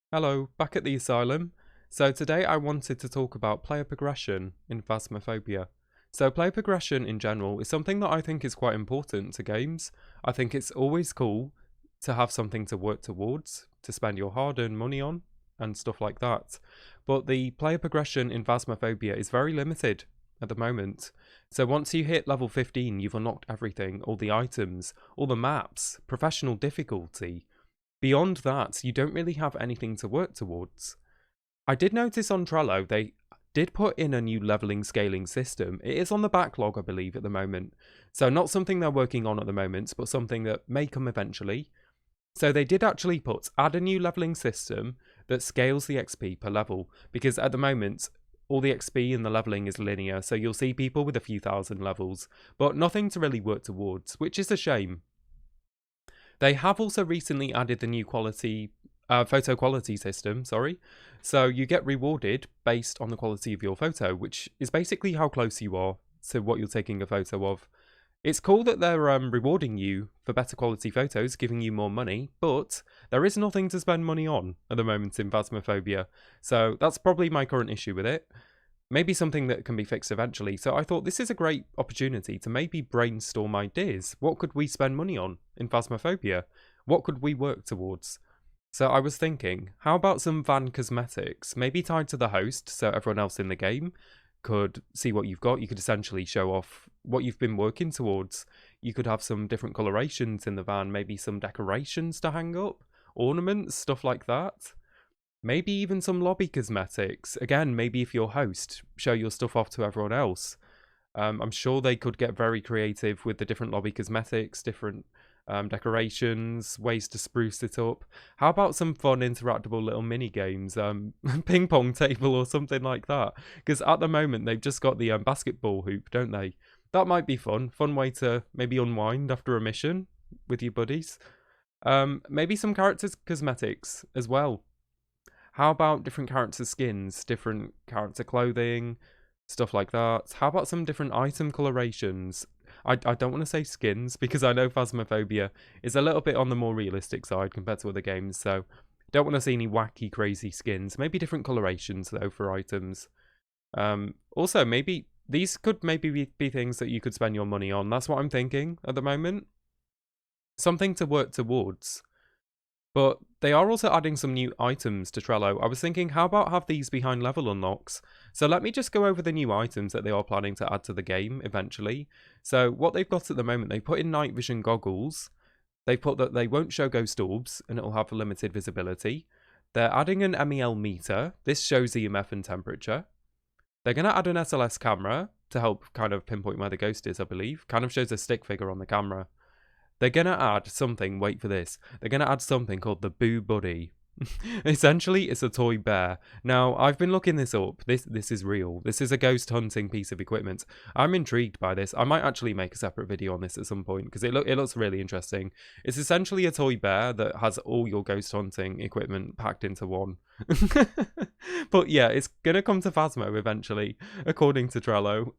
Hello, back at the asylum. So today I wanted to talk about player progression in Phasmophobia. So player progression in general is something that I think is quite important to games. I think it's always cool to have something to work towards, to spend your hard-earned money on, and stuff like that. But the player progression in Phasmophobia is very limited at the moment. So once you hit level 15, you've unlocked everything, all the items, all the maps, professional difficulty. Beyond that, you don't really have anything to work towards. I did notice on Trello they did put in a new leveling scaling system. It is on the backlog, I believe, at the moment. So not something they're working on at the moment, but something that may come eventually. So they did actually add a new leveling system that scales the XP per level, because at the moment all the XP and the leveling is linear, so you'll see people with a few thousand levels, but nothing to really work towards, which is a shame. They have also recently added the new photo quality system, So you get rewarded based on the quality of your photo, which is basically how close you are to what you're taking a photo of. It's cool that they're rewarding you for better quality photos, giving you more money, but there is nothing to spend money on at the moment in Phasmophobia. So that's probably my current issue with it. Maybe something that can be fixed eventually. So I thought this is a great opportunity to maybe brainstorm ideas. What could we spend money on in Phasmophobia? What could we work towards? So I was thinking, how about some van cosmetics, maybe tied to the host so everyone else in the game could see what you've got. You could essentially show off what you've been working towards. You could have some different colorations in the van, maybe some decorations to hang up, ornaments, stuff like that. Maybe even some lobby cosmetics. Again, maybe if you're host, show your stuff off to everyone else. I'm sure they could get very creative with the different lobby cosmetics, different decorations, ways to spruce it up. How about some fun interactable little mini games, ping pong table or something like that? Because at the moment they've just got the basketball hoop, don't they? That might be fun way to maybe unwind after a mission with your buddies. Maybe some characters cosmetics as well. How about different character skins, different character clothing, stuff like that? How about some different item colorations? I don't want to say skins because I know Phasmophobia is a little bit on the more realistic side compared to other games, so don't want to see any wacky, crazy skins. Maybe different colorations though for items. Also, maybe these could maybe be things that you could spend your money on. That's what I'm thinking at the moment. Something to work towards. But they are also adding some new items to Trello. I was thinking, how about have these behind level unlocks? So let me just go over the new items that they are planning to add to the game eventually. So what they've got at the moment, they put in night vision goggles. They put that they won't show ghost orbs and it'll have limited visibility. They're adding an MEL meter. This shows EMF and temperature. They're going to add an SLS camera to help kind of pinpoint where the ghost is, I believe. Kind of shows a stick figure on the camera. They're going to add something, wait for this, they're going to add something called the Boo Buddy. Essentially, it's a toy bear. Now, I've been looking this up. This is real. This is a ghost hunting piece of equipment. I'm intrigued by this. I might actually make a separate video on this at some point because it looks really interesting. It's essentially a toy bear that has all your ghost hunting equipment packed into one. But yeah, it's going to come to Phasmo eventually, according to Trello.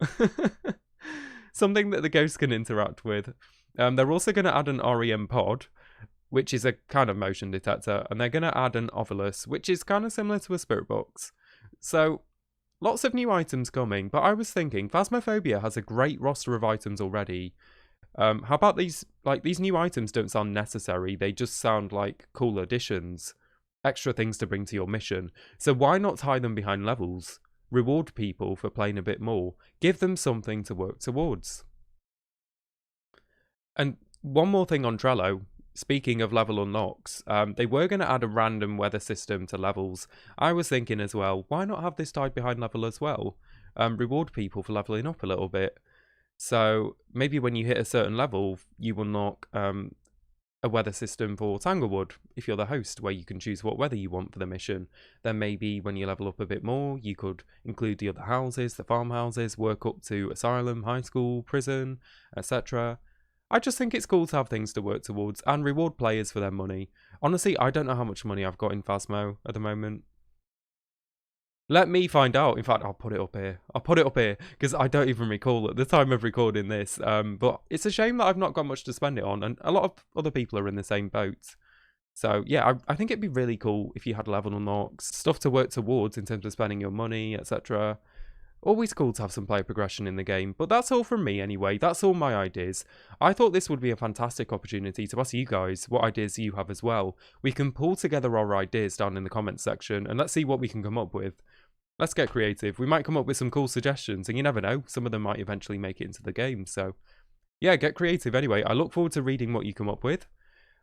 Something that the ghost can interact with. They're also going to add an REM pod, which is a kind of motion detector, and they're going to add an Ovilus, which is kind of similar to a spirit box. So, lots of new items coming, but I was thinking, Phasmophobia has a great roster of items already. How about these? Like, these new items don't sound necessary, they just sound like cool additions, extra things to bring to your mission. So why not tie them behind levels? Reward people for playing a bit more. Give them something to work towards. And one more thing on Trello, speaking of level unlocks, they were going to add a random weather system to levels. I was thinking as well, why not have this tied behind level as well? Reward people for leveling up a little bit. So maybe when you hit a certain level, you unlock a weather system for Tanglewood, if you're the host, where you can choose what weather you want for the mission. Then maybe when you level up a bit more, you could include the other houses, the farmhouses, work up to asylum, high school, prison, etc. I just think it's cool to have things to work towards and reward players for their money. Honestly, I don't know how much money I've got in Phasmo at the moment. Let me find out. In fact, I'll put it up here. I'll put it up here because I don't even recall at the time of recording this. But it's a shame that I've not got much to spend it on, and a lot of other people are in the same boat. So yeah, I think it'd be really cool if you had level unlocks, stuff to work towards in terms of spending your money, etc. Always cool to have some player progression in the game, but that's all from me anyway. That's all my ideas. I thought this would be a fantastic opportunity to ask you guys what ideas you have as well. We can pull together our ideas down in the comments section and let's see what we can come up with. Let's get creative. We might come up with some cool suggestions, and you never know, some of them might eventually make it into the game. So yeah, get creative anyway. I look forward to reading what you come up with.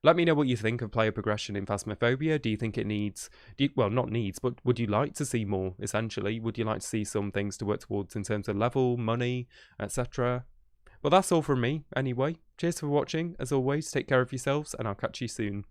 Let me know what you think of player progression in Phasmophobia. Do you think it needs, well, not needs, but would you like to see more, essentially? Would you like to see some things to work towards in terms of level, money, etc.? Well, that's all from me, anyway. Cheers for watching. As always, take care of yourselves, and I'll catch you soon.